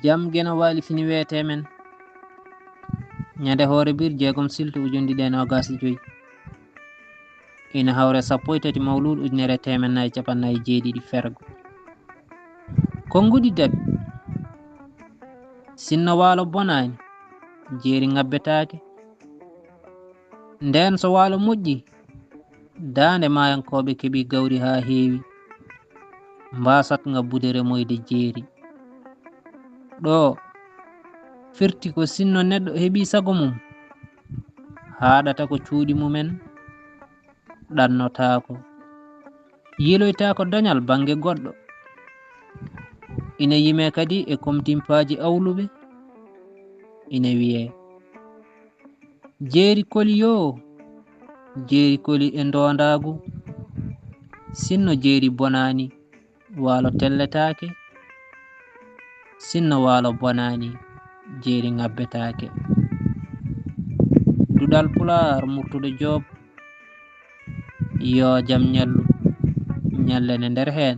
jam gena wali fini wete men ñande hoore bir jeegom siltu ujundi den ogasi joyi ina hawre 13 mawlud ujunere temen nayi capannayi jeeɗiɗi fergo konngudi daɓi sinno waalo bonani jeeri ngabbetake nden so waalo moƴƴi dande mayankoɓe keeɓi gawri ha heewi mbasat ngabbude remoyde jeeri ɗo firti ko sinno neɗɗo heeɓi sago mum haɗata ko cuuɗi mumen ɗannotako yiloytako dañal bange goɗɗo ina yime kadi e komtimpaji awluɓe ina wiye jeeri koli yo jeeri koli e ndondagu sinno jeeri bonani waalo telletake sinno waalo bonani jeeri ngabbetake duɗal Pulaar murtude Joob yo jam ñallu ñallene nder heen